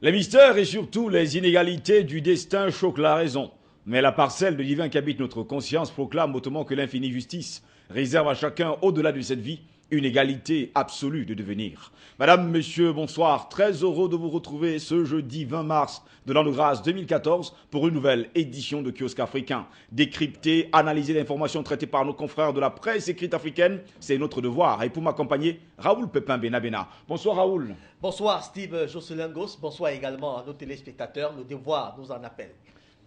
Les mystères et surtout les inégalités du destin choquent la raison. Mais la parcelle de divin qui habite notre conscience proclame hautement que l'infinie justice réserve à chacun, au-delà de cette vie, une égalité absolue de devenir. Madame, Monsieur, bonsoir. Très heureux de vous retrouver ce jeudi 20 mars de l'an de grâce 2014 pour une nouvelle édition de Kiosque africain. Décrypter, analyser l'information traitée par nos confrères de la presse écrite africaine, c'est notre devoir. Et pour m'accompagner, Raoul Pépin Benabena. Bonsoir Raoul. Bonsoir Steve Josselingos, bonsoir également à nos téléspectateurs. Le devoir nous en appelle.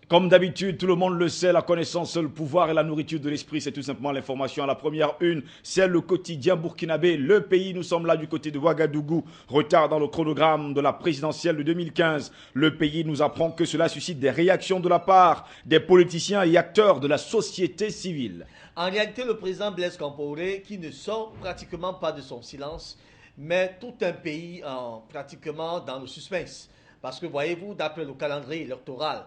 Comme d'habitude, tout le monde le sait, la connaissance, le pouvoir et la nourriture de l'esprit, c'est tout simplement l'information. À la première une, c'est le quotidien burkinabé. Le pays, nous sommes là du côté de Ouagadougou. Retard dans le chronogramme de la présidentielle de 2015. Le pays nous apprend que cela suscite des réactions de la part des politiciens et acteurs de la société civile. En réalité, le président Blaise Compaoré, qui ne sort pratiquement pas de son silence, met tout un pays pratiquement dans le suspense. Parce que voyez-vous, d'après le calendrier électoral,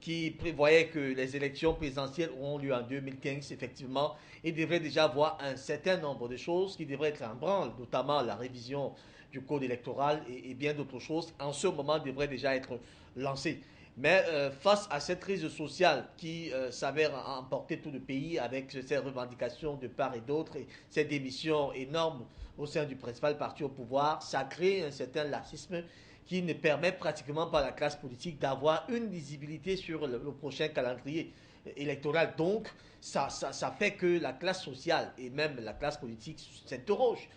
qui prévoyait que les élections présidentielles auront lieu en 2015, effectivement, il devrait déjà avoir un certain nombre de choses qui devraient être en branle, notamment la révision du code électoral et bien d'autres choses, en ce moment devraient déjà être lancées. Mais face à cette crise sociale qui s'avère emporter tout le pays avec ces revendications de part et d'autre et ces démissions énormes au sein du principal parti au pouvoir, ça crée un certain laxisme qui ne permet pratiquement pas à la classe politique d'avoir une lisibilité sur le prochain calendrier électoral. Donc, ça fait que la classe sociale et même la classe politique s'interrogent.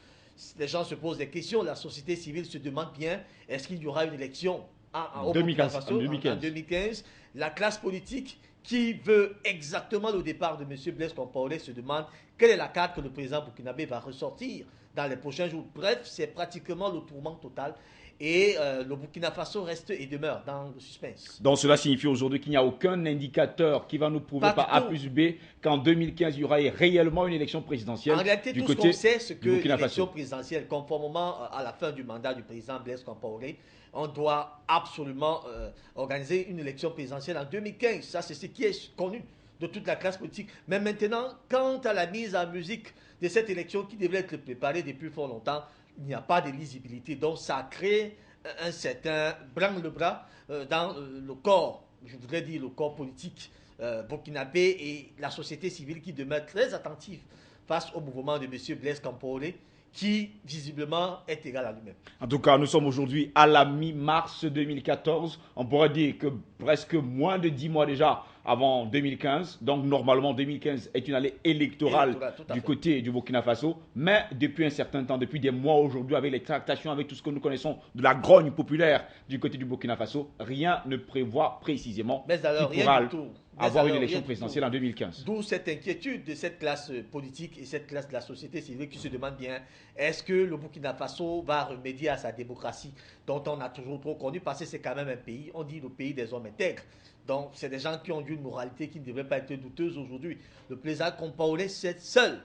Les gens se posent des questions, la société civile se demande bien, est-ce qu'il y aura une élection en 2015. La classe politique qui veut exactement le départ de M. Blaise Compaoré se demande quelle est la carte que le président burkinabé va ressortir dans les prochains jours. Bref, c'est pratiquement le tourment total. Et le Burkina Faso reste et demeure dans le suspense. Donc cela signifie aujourd'hui qu'il n'y a aucun indicateur qui va nous prouver par A plus B qu'en 2015, il y aura réellement une élection présidentielle. En réalité, tout ce qu'on sait, c'est que l'élection présidentielle, conformément à la fin du mandat du président Blaise Compaoré, on doit absolument organiser une élection présidentielle en 2015. Ça, c'est ce qui est connu de toute la classe politique. Mais maintenant, quant à la mise en musique de cette élection qui devait être préparée depuis fort longtemps, il n'y a pas de lisibilité. Donc ça crée un certain branle-bras dans le corps, je voudrais dire le corps politique burkinabé et la société civile qui demeure très attentive face au mouvement de M. Blaise Compaoré qui visiblement est égal à lui-même. En tout cas, nous sommes aujourd'hui à la mi-mars 2014. On pourrait dire que presque moins de 10 mois déjà avant 2015. Donc normalement 2015 est une année électorale du côté du Burkina Faso. Mais depuis un certain temps, depuis des mois aujourd'hui, avec les tractations, avec tout ce que nous connaissons de la grogne populaire du côté du Burkina Faso, rien ne prévoit précisément qu'il pourra avoir une élection présidentielle en 2015. D'où cette inquiétude de cette classe politique et cette classe de la société civile qui se demande bien, est-ce que le Burkina Faso va remédier à sa démocratie dont on a toujours trop connu, parce que c'est quand même un pays, on dit le pays des hommes intègres. Donc, c'est des gens qui ont une moralité qui ne devrait pas être douteuse aujourd'hui. Le président Compaoré sait seul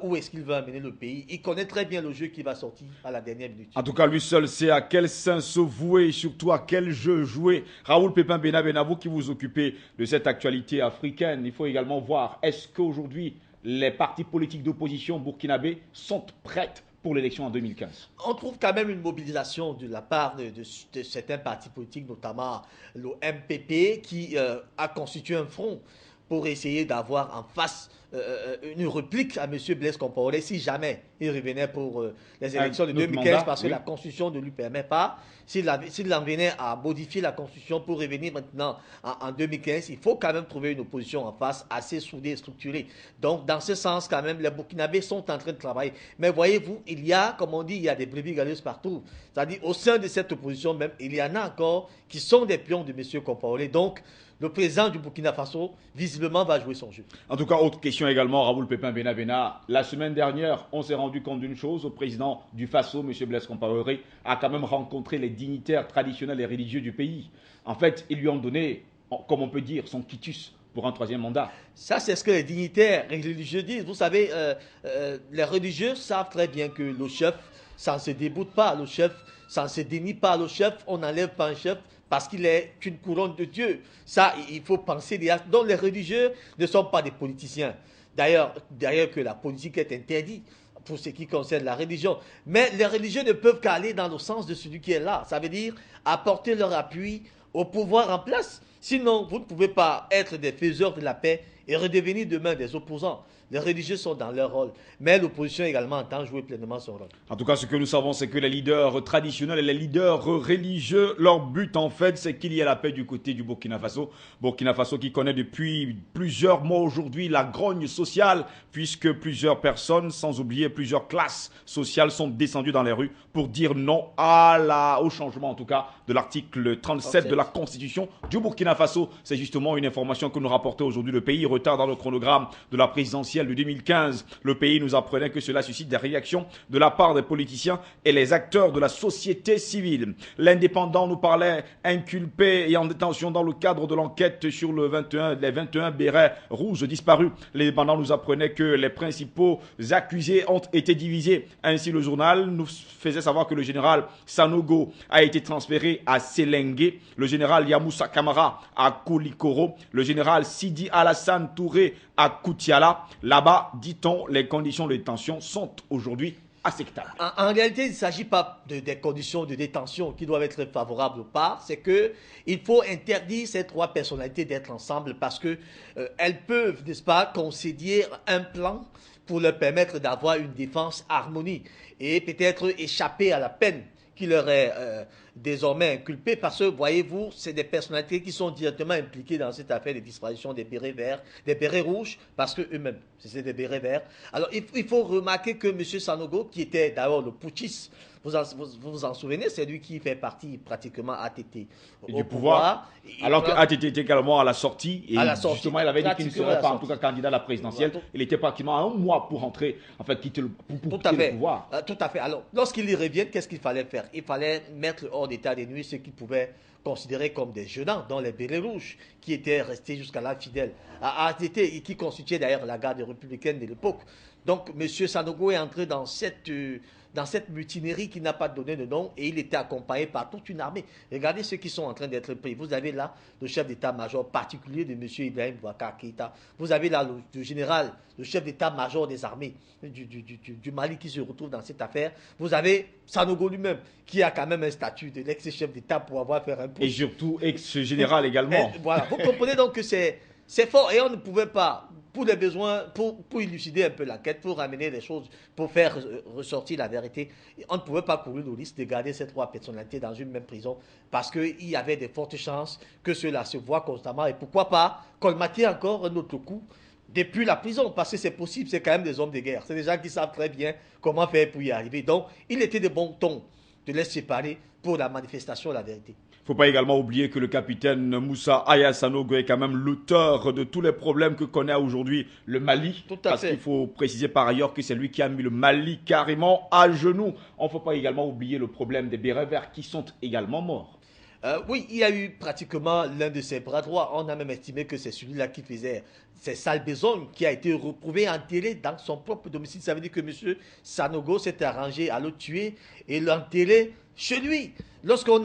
où est-ce qu'il veut amener le pays. Il connaît très bien le jeu qui va sortir à la dernière minute. En tout cas, lui seul sait à quel sein se vouer et surtout à quel jeu jouer. Raoul Pépin Benabena, vous qui vous occupez de cette actualité africaine, il faut également voir, est-ce qu'aujourd'hui, les partis politiques d'opposition burkinabés sont prêts pour l'élection en 2015? On trouve quand même une mobilisation de la part de certains partis politiques, notamment le MPP, qui a constitué un front pour essayer d'avoir en face une réplique à M. Blaise Compaoré si jamais il revenait pour les élections de 2015 mandat, parce que la Constitution ne lui permet pas. S'il en venait à modifier la Constitution pour revenir maintenant en 2015, il faut quand même trouver une opposition en face assez soudée et structurée. Donc, dans ce sens, quand même, les Burkinabés sont en train de travailler. Mais voyez-vous, il y a, comme on dit, il y a des brebis galeuses partout. C'est-à-dire, au sein de cette opposition même, il y en a encore qui sont des pions de M. Compaoré. Donc, le président du Burkina Faso, visiblement, va jouer son jeu. En tout cas, autre question également, Raoul Pépin Benabena. La semaine dernière, on s'est rendu compte d'une chose. Le président du Faso, M. Blaise Compaoré, a quand même rencontré les dignitaires traditionnels et religieux du pays. En fait, ils lui ont donné, comme on peut dire, son quitus pour un troisième mandat. Ça, c'est ce que les dignitaires religieux disent. Vous savez, les religieux savent très bien que le chef, ça ne se déboute pas. Le chef, ça ne se dénie pas. Le chef, on n'enlève pas un chef parce qu'il est une couronne de Dieu. Ça, il faut penser. Donc, les religieux ne sont pas des politiciens. D'ailleurs que la politique est interdite pour ce qui concerne la religion. Mais les religieux ne peuvent qu'aller dans le sens de celui qui est là. Ça veut dire apporter leur appui au pouvoir en place. Sinon, vous ne pouvez pas être des faiseurs de la paix et redevenir demain des opposants. Les religieux sont dans leur rôle, mais l'opposition également entend jouer pleinement son rôle. En tout cas, ce que nous savons, c'est que les leaders traditionnels et les leaders religieux, leur but en fait, c'est qu'il y ait la paix du côté du Burkina Faso. Burkina Faso qui connaît depuis plusieurs mois aujourd'hui la grogne sociale, puisque plusieurs personnes, sans oublier plusieurs classes sociales, sont descendues dans les rues pour dire non au changement, en tout cas, de l'article 37 de la Constitution du Burkina Faso. C'est justement une information que nous rapportait aujourd'hui le pays. Retard dans le chronogramme de la présidentielle de 2015. Le pays nous apprenait que cela suscite des réactions de la part des politiciens et les acteurs de la société civile. L'Indépendant nous parlait inculpé et en détention dans le cadre de l'enquête sur les 21 bérets rouges disparus. L'Indépendant nous apprenait que les principaux accusés ont été divisés. Ainsi, le journal nous faisait savoir que le général Sanogo a été transféré à Sélengue, le général Yamoussa Kamara à Koulikoro, le général Sidi Alassane Touré à Koutiala. Là-bas, dit-on, les conditions de détention sont aujourd'hui acceptables. En réalité, il ne s'agit pas des conditions de détention qui doivent être favorables aux parts, c'est qu'il faut interdire ces trois personnalités d'être ensemble parce qu'elles peuvent, n'est-ce pas, concéder un plan pour leur permettre d'avoir une défense harmonie et peut-être échapper à la peine qui leur est désormais inculpée parce que, voyez-vous, c'est des personnalités qui sont directement impliquées dans cette affaire de disparition des bérets verts, des bérets rouges, parce qu'eux-mêmes, c'est des bérets verts. Alors, il faut remarquer que M. Sanogo, qui était d'ailleurs le putschiste, vous vous en souvenez, c'est lui qui fait partie pratiquement ATT du pouvoir. Alors que ATT était également à la sortie. Et justement, il avait dit qu'il ne serait pas en tout cas candidat à la présidentielle. Il était pratiquement à un mois pour rentrer, en fait, quitter le pouvoir. Tout à fait. Alors, lorsqu'il y revient, qu'est-ce qu'il fallait faire? Il fallait mettre hors d'état de nuire ceux qu'il pouvait considérer comme des jeunants, dont les bérets rouges, qui étaient restés jusqu'à là fidèles à ATT et qui constituaient d'ailleurs la garde républicaine de l'époque. Donc, M. Sanogo est entré dans cette mutinerie qui n'a pas donné de nom et il était accompagné par toute une armée. Regardez ceux qui sont en train d'être pris. Vous avez là le chef d'état-major particulier de M. Ibrahim Boubacar Keïta. Vous avez là le général, le chef d'état-major des armées du Mali qui se retrouve dans cette affaire. Vous avez Sanogo lui-même qui a quand même un statut de l'ex-chef d'état pour avoir fait un pouce. Et surtout ex-général également. Voilà, vous comprenez donc que c'est fort et on ne pouvait pas, pour les besoins, pour élucider un peu l'enquête, pour ramener les choses, pour faire ressortir la vérité, on ne pouvait pas courir le risque de garder ces trois personnalités dans une même prison parce qu'il y avait de fortes chances que cela se voit constamment et pourquoi pas colmater encore un autre coup depuis la prison parce que c'est possible, c'est quand même des hommes de guerre, c'est des gens qui savent très bien comment faire pour y arriver. Donc, il était de bon ton de les séparer pour la manifestation de la vérité. Il ne faut pas également oublier que le capitaine Moussa Aya Sanogo est quand même l'auteur de tous les problèmes que connaît aujourd'hui le Mali. Parce qu'il faut préciser par ailleurs que c'est lui qui a mis le Mali carrément à genoux. On ne faut pas également oublier le problème des bérets verts qui sont également morts. Oui, il y a eu pratiquement l'un de ses bras droits. On a même estimé que c'est celui-là qui faisait ces sales besognes qui a été retrouvé enterré dans son propre domicile. Ça veut dire que M. Sanogo s'est arrangé à le tuer et l'enterrer chez lui. Lorsqu'on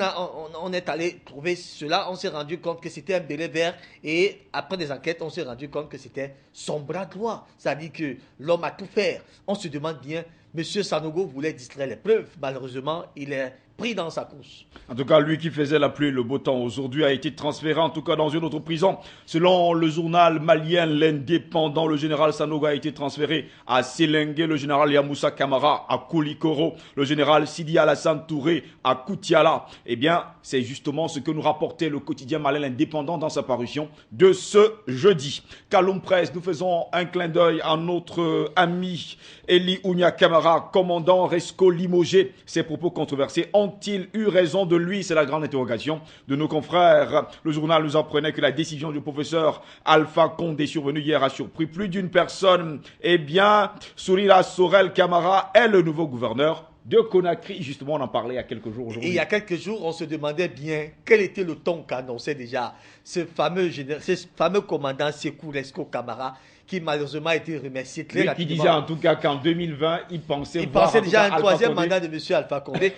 est allé trouver cela, on s'est rendu compte que c'était un béret vert et après des enquêtes, on s'est rendu compte que c'était son bras droit. C'est-à-dire que l'homme a tout fait. On se demande bien, M. Sanogo voulait distraire les preuves. Malheureusement, il est pris dans sa course. En tout cas, lui qui faisait la pluie et le beau temps aujourd'hui a été transféré en tout cas dans une autre prison. Selon le journal malien L'Indépendant, le général Sanogo a été transféré à Sélengue, le général Yamoussa Kamara à Koulikoro, le général Sidi Alassane Touré à Koutiala. Eh bien, c'est justement ce que nous rapportait le quotidien malien L'Indépendant dans sa parution de ce jeudi. Kaloum Presse, nous faisons un clin d'œil à notre ami Eli Ounia Kamara, commandant Resco limogé. Ses propos controversés ont-ils eu raison de lui? C'est la grande interrogation de nos confrères. Le journal nous apprenait que la décision du professeur Alpha Condé survenue hier a surpris plus d'une personne. Eh bien, Sourila Sorel Kamara est le nouveau gouverneur de Conakry. Justement, on en parlait il y a quelques jours aujourd'hui. Et il y a quelques jours, on se demandait bien quel était le ton qu'annonçait déjà ce fameux commandant Sékou Lesco Camara, qui malheureusement a été remercié très rapidement. Qui disait en tout cas qu'en 2020, il pensait déjà à un troisième mandat de M. Alpha Condé.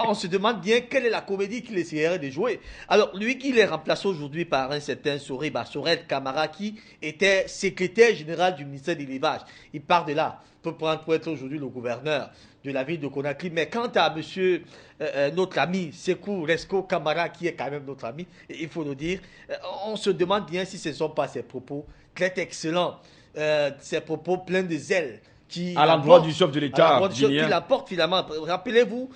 On se demande bien quelle est la comédie qu'il essayerait de jouer. Alors, lui qui est remplacé aujourd'hui par un certain Soriba Sorel Camara, qui était secrétaire général du ministère de l'élevage. Il part de là pour être aujourd'hui le gouverneur de la ville de Conakry. Mais quant à monsieur, notre ami Sékou Lesco Camara, qui est quand même notre ami, il faut le dire, on se demande bien si ce ne sont pas ses propos très excellents, ces propos pleins de zèle. À l'endroit du chef de l'État guinéen. Il apporte finalement. Rappelez-vous,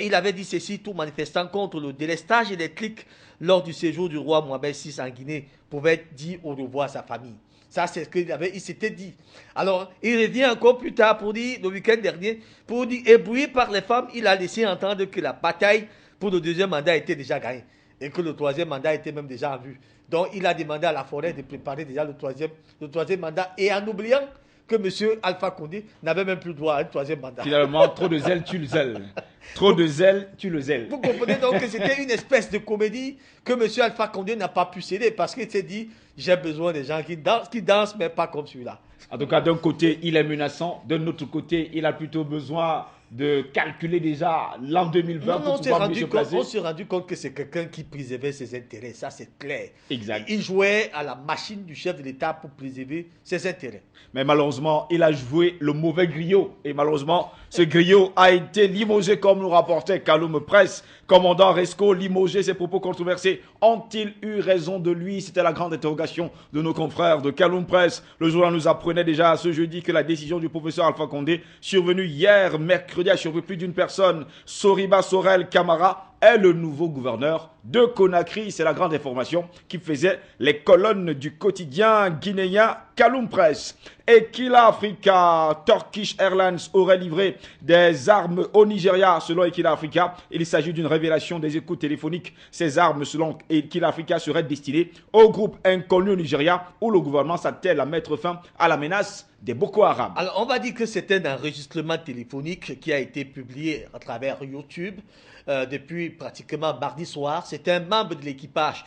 il avait dit ceci, tout manifestant contre le délestage électrique lors du séjour du roi Mohamed VI en Guinée pouvait dire au revoir à sa famille. Ça, c'est ce il s'était dit. Alors, il revient encore plus tard pour dire, le week-end dernier, pour dire, ébloui par les femmes, il a laissé entendre que la bataille pour le deuxième mandat était déjà gagnée et que le troisième mandat était même déjà en vue. Donc, il a demandé à la forêt de préparer déjà le troisième mandat et en oubliant que M. Alpha Condé n'avait même plus droit à un troisième mandat. Finalement, trop de zèle tue le zèle. Trop de zèle tue le zèle. Vous comprenez donc que c'était une espèce de comédie que M. Alpha Condé n'a pas pu céder parce qu'il s'est dit, j'ai besoin des gens qui dansent, mais pas comme celui-là. En tout cas, d'un côté, il est menaçant. D'un autre côté, il a plutôt besoin de calculer déjà l'an 2020 pour pouvoir mieux se placer. On s'est rendu compte que c'est quelqu'un qui préservait ses intérêts. Ça, c'est clair. Exact. Il jouait à la machine du chef de l'État pour préserver ses intérêts. Mais malheureusement, il a joué le mauvais griot. Et malheureusement, ce griot a été limogé, comme nous rapportait Kaloum Presse. Commandant Resco, limogé, ses propos controversés. Ont-ils eu raison de lui? C'était la grande interrogation de nos confrères de Kaloum Presse. Le journal nous apprenait déjà ce jeudi que la décision du professeur Alpha Condé, survenue hier, mercredi, a surpris plus d'une personne. Soriba Sorel Camara est le nouveau gouverneur de Conakry. C'est la grande information qui faisait les colonnes du quotidien guinéen Kaloum Presse. Equila Africa, Turkish Airlines aurait livré des armes au Nigeria selon Equila Africa. Il s'agit d'une révélation des écoutes téléphoniques. Ces armes selon Equila Africa seraient destinées au groupe inconnu au Nigeria où le gouvernement s'attelle à mettre fin à la menace des Boko Haram. Alors on va dire que c'est un enregistrement téléphonique qui a été publié à travers YouTube. Depuis pratiquement mardi soir. C'est un membre de l'équipage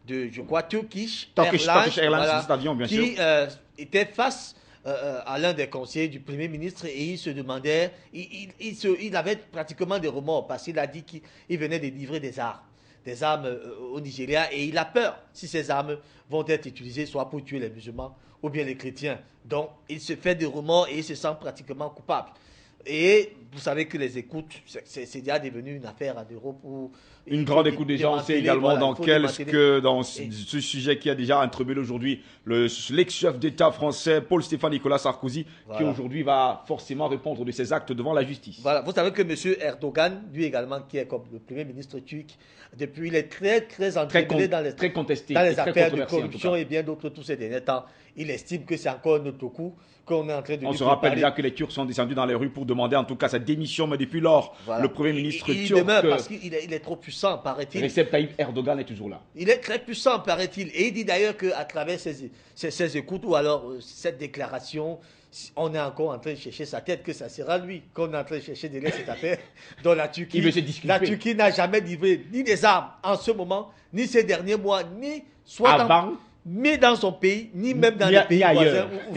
je crois, Turkish Airlines, voilà, cet avion, bien qui sûr. était face à l'un des conseillers du Premier ministre et il se demandait, il avait pratiquement des remords parce qu'il a dit qu'il venait de livrer des armes au Nigeria et il a peur si ces armes vont être utilisées soit pour tuer les musulmans ou bien les chrétiens. Donc, il se fait des remords et il se sent pratiquement coupable. Et vous savez que les écoutes, c'est déjà devenu une affaire en Europe où... Une grande écoute déjà, on sait également dans ce sujet qui a déjà introduit aujourd'hui l'ex-chef d'État français Paul-Stéphane Nicolas Sarkozy, qui aujourd'hui va forcément répondre de ses actes devant la justice. Voilà, vous savez que M. Erdogan, lui également, qui est comme le premier ministre turc, depuis il est très entraîné dans les contesté, dans les affaires de corruption et bien d'autres tous ces derniers temps. Il estime que c'est encore un autre coup qu'on est en train de... On se rappelle déjà que les Turcs sont descendus dans les rues pour demander en tout cas sa démission, mais depuis lors, le Premier ministre turc... Il demeure parce qu'il est trop puissant, paraît-il. Recep Tayyip Erdogan est toujours là. Il est très puissant, paraît-il. Et il dit d'ailleurs qu'à travers ses écoutes ou alors cette déclaration, on est encore en train de chercher sa tête, que ça sera lui qu'on est en train de chercher derrière cette affaire. Dont la Turquie n'a jamais livré ni des armes en ce moment, ni ces derniers mois, ni mais dans son pays, ni même dans les pays voisins où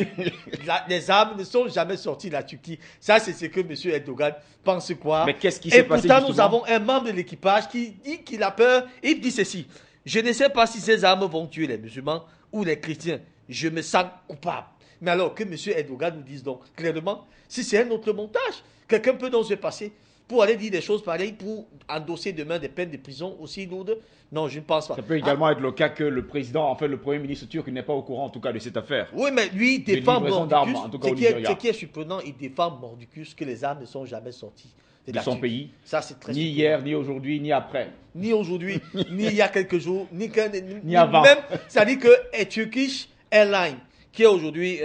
les armes ne sont jamais sorties de la Turquie. Ça, c'est ce que M. Erdogan pense croire. Mais qu'est-ce qui s'est passé justement ? Et pourtant, nous avons un membre de l'équipage qui dit qu'il a peur. Il dit ceci: je ne sais pas si ces armes vont tuer les musulmans ou les chrétiens. Je me sens coupable. Mais alors que M. Erdogan nous dise donc clairement, si c'est un autre montage, quelqu'un peut donc se passer pour aller dire des choses pareilles, pour endosser demain des peines de prison aussi lourdes? Non, je ne pense pas. Ça peut également être le cas que le président, en fait le Premier ministre turc n'est pas au courant en tout cas de cette affaire. Oui, mais lui, il défend Mordicus. Ce qui est surprenant, il défend Mordicus que les armes ne sont jamais sorties de son pays. Ça, c'est très ni hier, ni aujourd'hui, ni après. Ni aujourd'hui, ni il y a quelques jours, ni avant. Même, ça dit que Turkish Airlines, qui est aujourd'hui,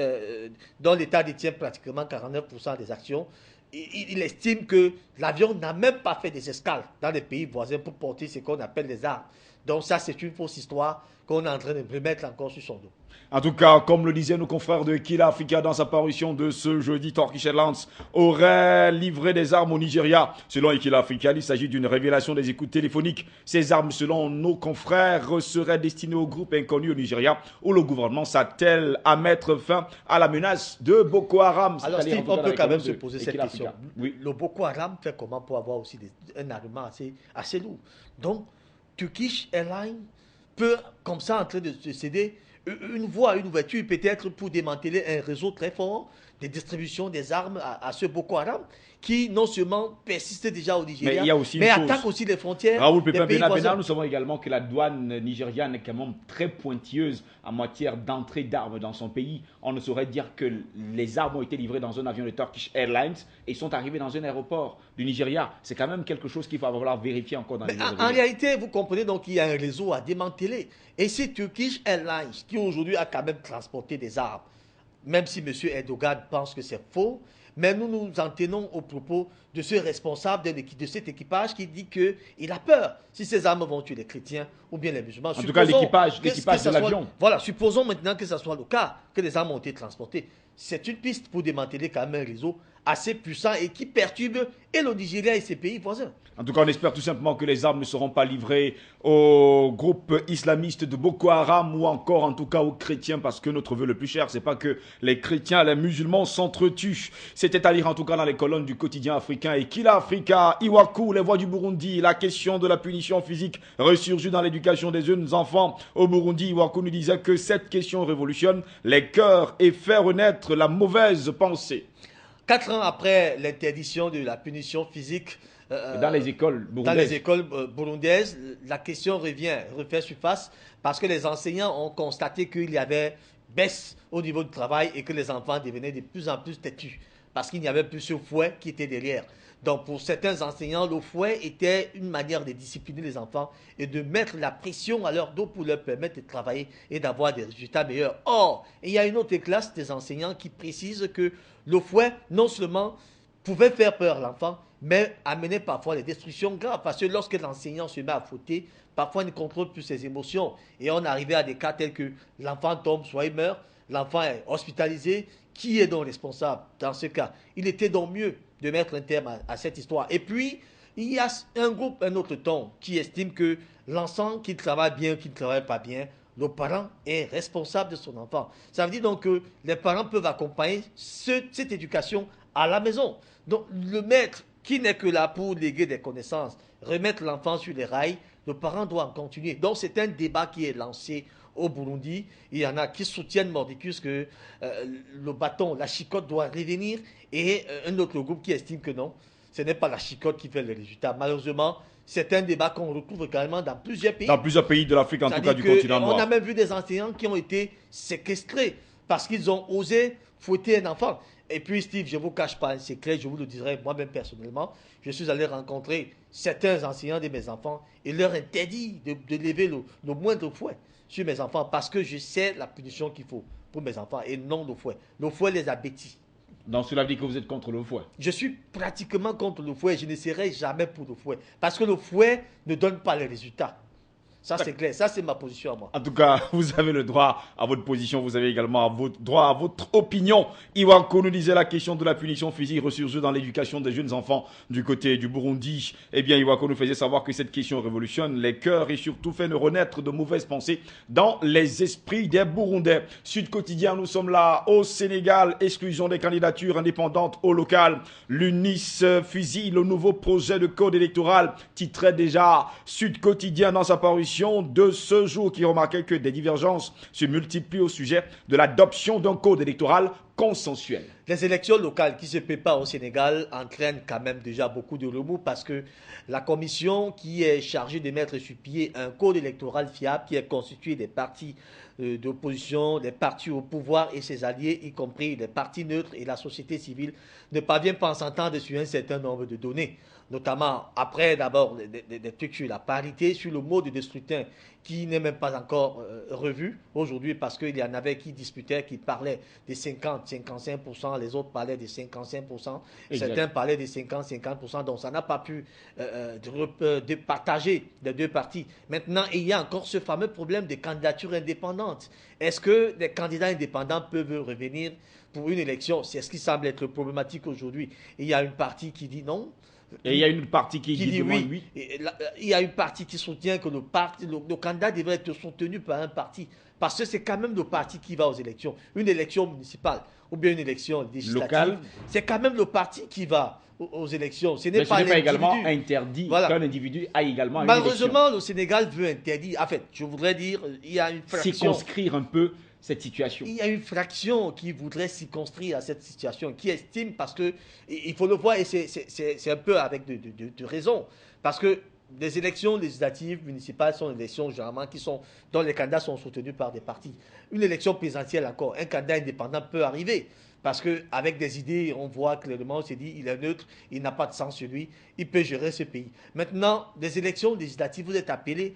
dont l'État détient pratiquement 49% des actions, il estime que l'avion n'a même pas fait des escales dans les pays voisins pour porter ce qu'on appelle les armes. Donc ça, c'est une fausse histoire qu'on est en train de remettre encore sur son dos. En tout cas, comme le disaient nos confrères de Kila Africa dans sa parution de ce jeudi, Turkish Airlines aurait livré des armes au Nigeria. Selon Kila Africa, il s'agit d'une révélation des écoutes téléphoniques. Ces armes, selon nos confrères, seraient destinées au groupe inconnu au Nigeria, où le gouvernement s'attelle à mettre fin à la menace de Boko Haram. Alors Steve, on peut quand même se poser cette question. Oui. Le Boko Haram fait comment pour avoir aussi un armement assez lourd? Donc, Turkish Airlines peut, comme ça, en train de se céder une voie, une ouverture peut-être pour démanteler un réseau très fort de distribution des armes à ce Boko Haram qui non seulement persiste déjà au Nigeria, mais attaque aussi les frontières. Raoul Pépin Benabena, nous savons également que la douane nigériane est quand même très pointilleuse en matière d'entrée d'armes dans son pays. On ne saurait dire que les armes ont été livrées dans un avion de Turkish Airlines et sont arrivées dans un aéroport du Nigeria. C'est quand même quelque chose qu'il va falloir vérifier encore dans les jours. En réalité, vous comprenez donc qu'il y a un réseau à démanteler. Et c'est Turkish Airlines qui aujourd'hui a quand même transporté des armes, même si M. Erdogan pense que c'est faux. Mais nous nous en tenons au propos de ce responsable de cet équipage qui dit qu'il a peur si ces armes vont tuer les chrétiens ou bien les musulmans. En tout cas, l'équipage de l'avion. Voilà, supposons maintenant que ce soit le cas, que les armes ont été transportées. C'est une piste pour démanteler quand même un réseau assez puissant et qui perturbe et le Nigeria et ses pays voisins. En tout cas, on espère tout simplement que les armes ne seront pas livrées aux groupes islamistes de Boko Haram ou encore en tout cas aux chrétiens, parce que notre vœu le plus cher, c'est pas que les chrétiens, les musulmans s'entretuent. C'était à lire en tout cas dans les colonnes du quotidien africain. Et Kila Africa, Iwaku, les voix du Burundi, la question de la punition physique ressurgit dans l'éducation des jeunes enfants au Burundi. Iwaku nous disait que cette question révolutionne les cœurs et fait renaître la mauvaise pensée. 4 ans après l'interdiction de la punition physique dans les écoles burundaises, la question refait surface parce que les enseignants ont constaté qu'il y avait baisse au niveau du travail et que les enfants devenaient de plus en plus têtus parce qu'il n'y avait plus ce fouet qui était derrière. Donc pour certains enseignants, le fouet était une manière de discipliner les enfants et de mettre la pression à leur dos pour leur permettre de travailler et d'avoir des résultats meilleurs. Or, il y a une autre classe des enseignants qui précise que le fouet, non seulement pouvait faire peur à l'enfant, mais amenait parfois des destructions graves. Parce que lorsque l'enseignant se met à fauter, parfois il ne contrôle plus ses émotions. Et on arrivait à des cas tels que l'enfant tombe, soit il meurt, l'enfant est hospitalisé. Qui est donc responsable dans ce cas? Il était donc mieux de mettre un terme à cette histoire. Et puis, il y a un autre ton, qui estime que l'enfant qui travaille bien ou qui ne travaille pas bien, le parent est responsable de son enfant. Ça veut dire donc que les parents peuvent accompagner cette éducation à la maison. Donc, le maître, qui n'est que là pour léguer des connaissances, remettre l'enfant sur les rails, le parent doit en continuer. Donc, c'est un débat qui est lancé au Burundi. Il y en a qui soutiennent mordicus que le bâton, la chicotte doit revenir et un autre groupe qui estime que non, ce n'est pas la chicotte qui fait le résultat. Malheureusement, c'est un débat qu'on retrouve carrément dans plusieurs pays. Dans plusieurs pays de l'Afrique, en tout cas du continent noir. On a même vu des enseignants qui ont été séquestrés parce qu'ils ont osé fouetter un enfant. Et puis Steve, je ne vous cache pas un secret, je vous le dirai moi-même personnellement. Je suis allé rencontrer certains enseignants de mes enfants et leur interdit de lever le moindre fouet sur mes enfants parce que je sais la punition qu'il faut pour mes enfants et non le fouet. Le fouet les a bêtis. Donc cela dit que vous êtes contre le fouet. Je suis pratiquement contre le fouet. Je ne serai jamais pour le fouet. Parce que le fouet ne donne pas les résultats. Ça, c'est clair. Ça, c'est ma position à moi. En tout cas, vous avez le droit à votre position. Vous avez également votre droit à votre opinion. Iwako nous disait la question de la punition physique ressurgit dans l'éducation des jeunes enfants du côté du Burundi. Eh bien, Iwako nous faisait savoir que cette question révolutionne les cœurs et surtout fait renaître de mauvaises pensées dans les esprits des Burundais. Sud Quotidien, nous sommes là au Sénégal. Exclusion des candidatures indépendantes au local. L'UNIS fusille le nouveau projet de code électoral. Titrait déjà Sud Quotidien dans sa parution de ce jour qui remarquait que des divergences se multiplient au sujet de l'adoption d'un code électoral consensuel. Les élections locales qui se préparent au Sénégal entraînent quand même déjà beaucoup de remous parce que la commission qui est chargée de mettre sur pied un code électoral fiable qui est constitué des partis d'opposition, des partis au pouvoir et ses alliés, y compris les partis neutres et la société civile, ne parvient pas à s'entendre sur un certain nombre de données, notamment après d'abord des trucs sur la parité, sur le mode de scrutin qui n'est même pas encore revu aujourd'hui parce qu'il y en avait qui disputaient, qui parlaient des 50 55%, les autres parlaient de 55%, Exact. certains parlaient de 50-50%, donc ça n'a pas pu de partager les deux partis. Maintenant, il y a encore ce fameux problème des candidatures indépendantes. Est-ce que les candidats indépendants peuvent revenir pour une élection? C'est ce qui semble être problématique aujourd'hui. Il y a une partie qui dit non. Et il y a une partie qui dit oui. Il y a une partie qui soutient que le candidat devrait être soutenu par un parti. Parce que c'est quand même le parti qui va aux élections. Une élection municipale ou bien une élection législative, c'est quand même le parti qui va aux élections. Ce n'est pas également interdit qu'un individu aille également à une élection. Malheureusement, le Sénégal veut interdire. En fait, je voudrais dire, il y a une fraction. Circonscrire un peu cette situation. Il y a une fraction qui voudrait circonscrire à cette situation, qui estime, parce que, il faut le voir, et c'est un peu avec de raison, parce que les élections législatives municipales sont des élections généralement dont les candidats sont soutenus par des partis. Une élection présidentielle encore, un candidat indépendant peut arriver. Parce qu'avec des idées, on voit clairement, on s'est dit, il est neutre, il n'a pas de sang sur lui, il peut gérer ce pays. Maintenant, les élections législatives, vous êtes appelés,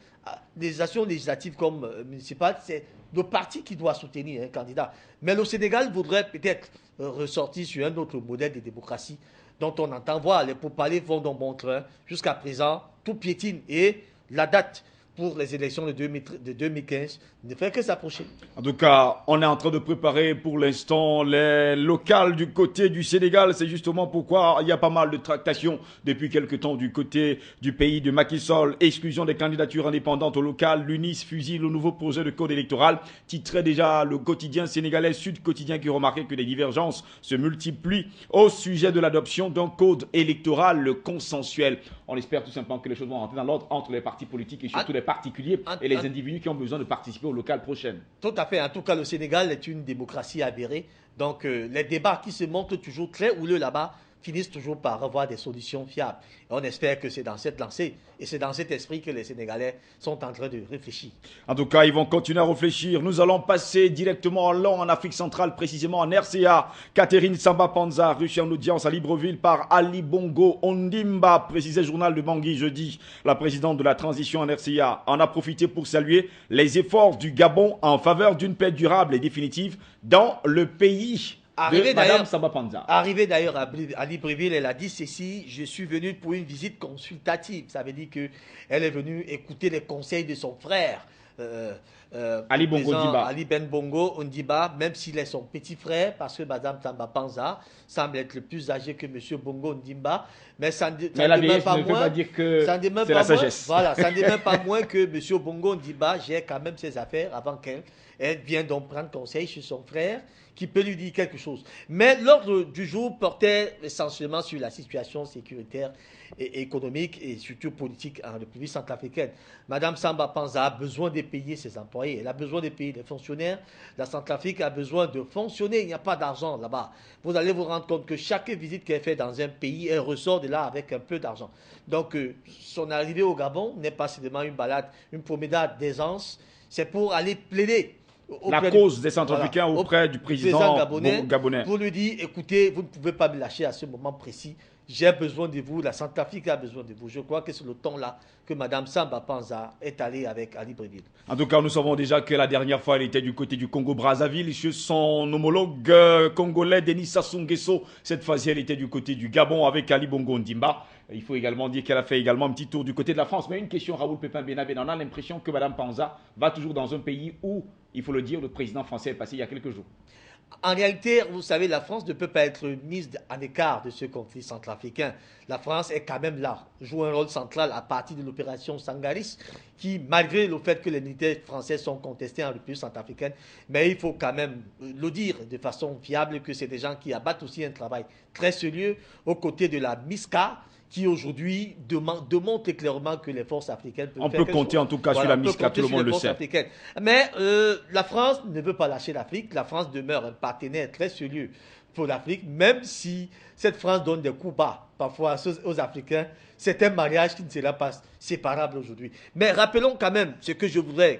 les élections législatives comme municipales, c'est le parti qui doit soutenir un candidat. Mais le Sénégal voudrait peut-être ressortir sur un autre modèle de démocratie dont on entend voir les pourparlers vont dans bon train. Jusqu'à présent, tout piétine et la date pour les élections de 2015 ne fait que s'approcher. En tout cas, on est en train de préparer pour l'instant les locales du côté du Sénégal. C'est justement pourquoi il y a pas mal de tractations depuis quelque temps du côté du pays de Macky Sall. Exclusion des candidatures indépendantes au local. L'UNIS fusille le nouveau projet de code électoral. Titrait déjà le quotidien sénégalais Sud Quotidien qui remarquait que les divergences se multiplient au sujet de l'adoption d'un code électoral consensuel. On espère tout simplement que les choses vont rentrer dans l'ordre entre les partis politiques et surtout les particuliers et les individus qui ont besoin de participer aux locales prochaines. Tout à fait. En tout cas, le Sénégal est une démocratie avérée. Donc, les débats qui se montrent toujours très houleux là-bas finissent toujours par avoir des solutions fiables. Et on espère que c'est dans cette lancée et c'est dans cet esprit que les Sénégalais sont en train de réfléchir. En tout cas, ils vont continuer à réfléchir. Nous allons passer directement en Afrique centrale, précisément en RCA. Catherine Samba Panza, reçue en audience à Libreville par Ali Bongo Ondimba, précisait journal de Bangui jeudi. La présidente de la transition en RCA en a profité pour saluer les efforts du Gabon en faveur d'une paix durable et définitive dans le pays. Arrivée d'ailleurs à Libreville, elle a dit ceci: je suis venue pour une visite consultative. Ça veut dire qu'elle est venue écouter les conseils de son frère. Ali Bongo Ondimba. Ali Ben Bongo Ondimba, même s'il est son petit frère, parce que Madame Samba Panza semble être le plus âgé que Monsieur Bongo Ondimba. Mais la vieillesse ne veut pas dire que c'est la sagesse. Voilà, ça ne dit même pas moins que Monsieur Bongo Ondimba gère quand même ses affaires avant qu'elle vienne donc prendre conseil chez son frère, qui peut lui dire quelque chose. Mais l'ordre du jour portait essentiellement sur la situation sécuritaire et économique et surtout politique en République centrafricaine. Madame Samba Panza a besoin de payer ses employés, elle a besoin de payer les fonctionnaires. La Centrafrique a besoin de fonctionner, il n'y a pas d'argent là-bas. Vous allez vous rendre compte que chaque visite qu'elle fait dans un pays, elle ressort de là avec un peu d'argent. Donc son arrivée au Gabon n'est pas seulement une balade, une promenade d'aisance, c'est pour aller plaider la cause des Centrafricains auprès du président gabonais. Vous lui dites, écoutez, vous ne pouvez pas me lâcher à ce moment précis. J'ai besoin de vous, la Centrafrique a besoin de vous. Je crois que c'est le ton là que Mme Samba Panza est allée avec Ali Breville. En tout cas, nous savons déjà que la dernière fois, elle était du côté du Congo-Brazzaville chez son homologue congolais Denis Sassou Nguesso. Cette fois-ci, elle était du côté du Gabon avec Ali Bongo Ondimba. Il faut également dire qu'elle a fait également un petit tour du côté de la France. Mais une question, Raoul Pépin Benabe, on a l'impression que Mme Panza va toujours dans un pays où, il faut le dire, le président français est passé il y a quelques jours. En réalité, vous savez, la France ne peut pas être mise en écart de ce conflit centrafricain. La France est quand même là, joue un rôle central à partir de l'opération Sangaris, qui, malgré le fait que les militaires français sont contestés en République centrafricaine, mais il faut quand même le dire de façon fiable que c'est des gens qui abattent aussi un travail très sérieux aux côtés de la MISCA, qui aujourd'hui démontre clairement que les forces africaines peuvent faire quelque chose. On peut compter en tout cas sur la MISCA, tout le monde le sait. Mais la France ne veut pas lâcher l'Afrique. La France demeure un partenaire très sérieux pour l'Afrique, même si cette France donne des coups bas parfois aux Africains. C'est un mariage qui ne sera pas séparable aujourd'hui. Mais rappelons quand même ce que je voudrais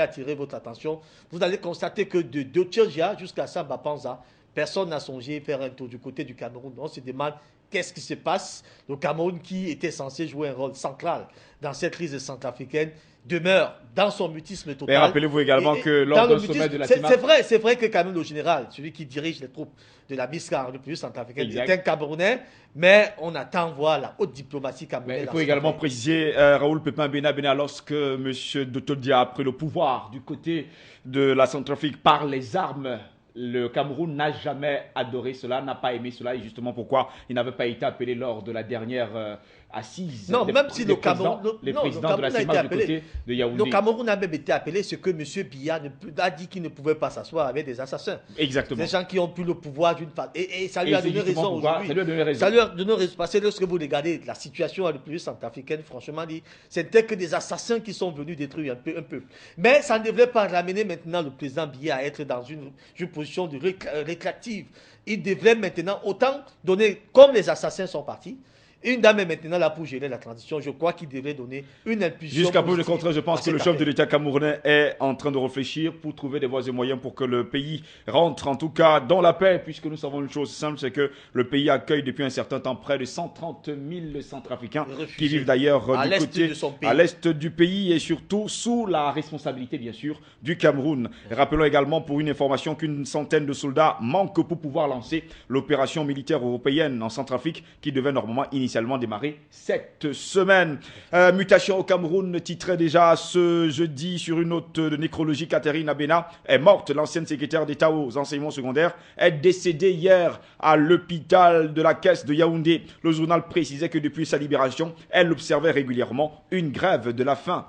attirer votre attention. Vous allez constater que de Tchadja jusqu'à Samba Panza, personne n'a songé faire un tour du côté du Cameroun. On se demande qu'est-ce qui se passe? Le Cameroun, qui était censé jouer un rôle central dans cette crise centrafricaine, demeure dans son mutisme total. Mais rappelez-vous également que lors du sommet de la CIMAC... C'est vrai que quand même le général, celui qui dirige les troupes de la MISCA en République centrafricaine, est un Camerounais, mais on attend voir la haute diplomatie camerounaise. Il faut également préciser, Raoul Pépin Bena, lorsque M. Dotodia a pris le pouvoir du côté de la Centrafrique par les armes, le Cameroun n'a jamais adoré cela, n'a pas aimé cela, et justement pourquoi il n'avait pas été appelé lors de la dernière assise. Non, même si le Cameroun, les présidents de la CIMAC du côté de Yaoundé. Le Cameroun a même été appelé, ce que M. Biya a dit qu'il ne pouvait pas s'asseoir avec des assassins. Exactement. Des gens qui ont pris le pouvoir d'une part. Et ça lui a donné raison aujourd'hui. Ça lui a donné raison. Ça lui a donné raison. Parce que lorsque vous regardez la situation en République centrafricaine, franchement dit, c'était que des assassins qui sont venus détruire un peu. Mais ça ne devrait pas ramener maintenant le président Biya à être dans une position de rétractive. Il devrait maintenant autant donner, comme les assassins sont partis, une dame est maintenant là pour gérer la transition. Je crois qu'il devrait donner une impulsion. Jusqu'à peu de contraire, je pense que le chef de l'État camerounais est en train de réfléchir pour trouver des voies et moyens pour que le pays rentre en tout cas dans la paix, puisque nous savons une chose simple, c'est que le pays accueille depuis un certain temps près de 130 000 Centrafricains qui vivent d'ailleurs du côté à l'est du pays et surtout sous la responsabilité bien sûr du Cameroun. Rappelons également pour une information qu'une centaine de soldats manquent pour pouvoir lancer l'opération militaire européenne en Centrafrique qui devait normalement initialement démarrer cette semaine. Mutation au Cameroun titrait déjà ce jeudi sur une note de nécrologie. Catherine Abena est morte. L'ancienne secrétaire d'État aux enseignements secondaires est décédée hier à l'hôpital de la Caisse de Yaoundé. Le journal précisait que depuis sa libération, elle observait régulièrement une grève de la faim.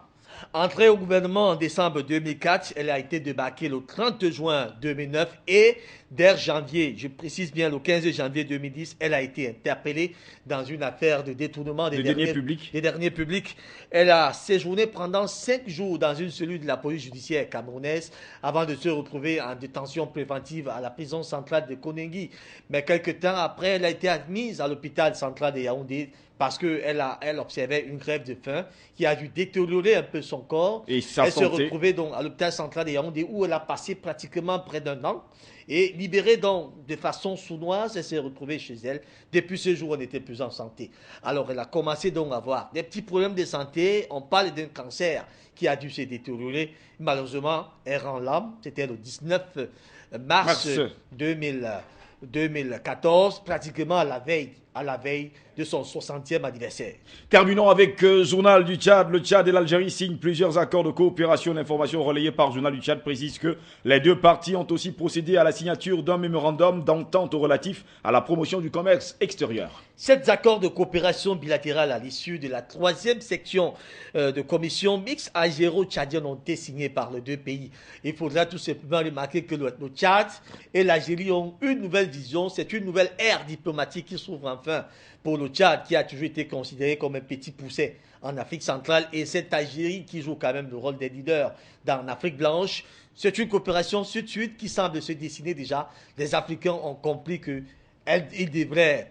Entrée au gouvernement en décembre 2004, elle a été débarquée le 30 juin 2009 et dès janvier, je précise bien le 15 janvier 2010, elle a été interpellée dans une affaire de détournement des deniers publics. Elle a séjourné pendant 5 jours dans une cellule de la police judiciaire camerounaise avant de se retrouver en détention préventive à la prison centrale de Koningui. Mais quelques temps après, elle a été admise à l'hôpital central de Yaoundé parce qu'elle observait une grève de faim qui a dû détériorer un peu son corps. Et elle se retrouvait donc à l'hôpital central de Yaoundé où elle a passé pratiquement près d'1 an. Et libérée donc de façon sournoise, elle s'est retrouvée chez elle. Depuis ce jour, elle n'était plus en santé. Alors elle a commencé donc à avoir des petits problèmes de santé. On parle d'un cancer qui a dû se détériorer. Malheureusement, elle rend l'âme. C'était le 19 mars 2014, pratiquement à la veille de son 60e anniversaire. Terminons avec Journal du Tchad. Le Tchad et l'Algérie signent plusieurs accords de coopération. L'information relayée par Journal du Tchad précise que les deux parties ont aussi procédé à la signature d'un mémorandum d'entente relatif à la promotion du commerce extérieur. 7 accords de coopération bilatérale à l'issue de la 3e section de commission mixte algéro-tchadienne ont été signés par les deux pays. Il faudra tout simplement remarquer que le Tchad et l'Algérie ont une nouvelle vision. C'est une nouvelle ère diplomatique qui s'ouvre enfin pour le Tchad, qui a toujours été considéré comme un petit pousset en Afrique centrale, et cette Algérie qui joue quand même le rôle des leaders dans l'Afrique blanche. C'est une coopération suite qui semble se dessiner déjà. Les Africains ont compris que ils devraient,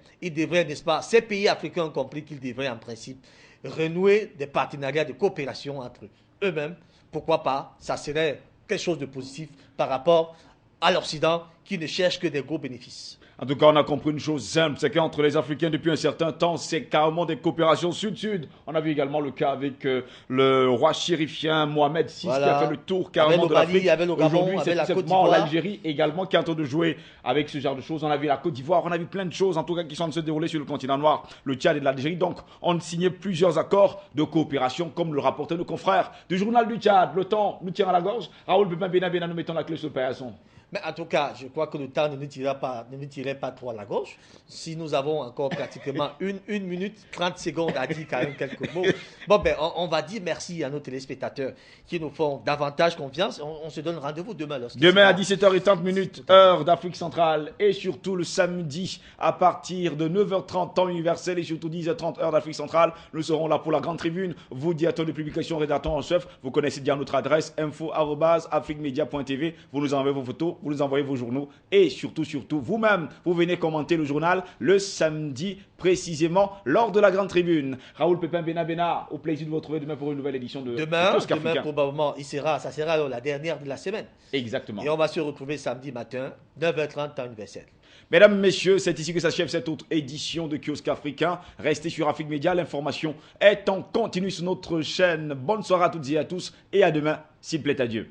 n'est-ce pas, ces pays africains ont compris qu'ils devraient en principe renouer des partenariats de coopération entre eux-mêmes. Pourquoi pas? Ça serait quelque chose de positif par rapport à l'Occident qui ne cherche que des gros bénéfices. En tout cas, on a compris une chose simple, c'est qu'entre les Africains, depuis un certain temps, c'est carrément des coopérations sud-sud. On a vu également le cas avec le roi chérifien Mohamed VI qui a fait le tour carrément de l'Afrique. Aujourd'hui, c'est simplement l'Algérie également qui est en train de jouer avec ce genre de choses. On a vu la Côte d'Ivoire, on a vu plein de choses en tout cas qui sont en train de se dérouler sur le continent noir, le Tchad et l'Algérie. Donc, on a signé plusieurs accords de coopération comme le rapportait nos confrères du journal du Tchad. Le temps nous tient à la gorge. Raoul Pépin Bena, nous mettons la clé sur le paillasson. Mais en tout cas, je crois que le temps ne nous tirait pas trop à la gauche. Si nous avons encore pratiquement 1 minute 30 secondes à dire quand même quelques mots. Bon, ben, on va dire merci à nos téléspectateurs qui nous font davantage confiance. On se donne rendez-vous demain. Demain à 17h30, heure d'Afrique centrale. Et surtout le samedi à partir de 9h30, temps universel. Et surtout 10h30, heure d'Afrique centrale. Nous serons là pour la grande tribune. Vous, directeur de publication, rédacteur en chef. Vous connaissez bien notre adresse info@afriquemedia.tv. Vous nous envoyez vos photos. journaux, vous nous envoyez vos journaux et surtout, vous-même, vous venez commenter le journal le samedi précisément lors de la grande tribune. Raoul Pépin Bena, au plaisir de vous retrouver demain pour une nouvelle édition de Demain, Kiosque Africain. probablement, ça sera alors la dernière de la semaine. Exactement. Et on va se retrouver samedi matin, 9h30, temps universel. Mesdames, messieurs, c'est ici que s'achève cette autre édition de Kiosque Africain. Restez sur Afrique Média, l'information est en continu sur notre chaîne. Bonne soirée à toutes et à tous et à demain, s'il plaît à Dieu.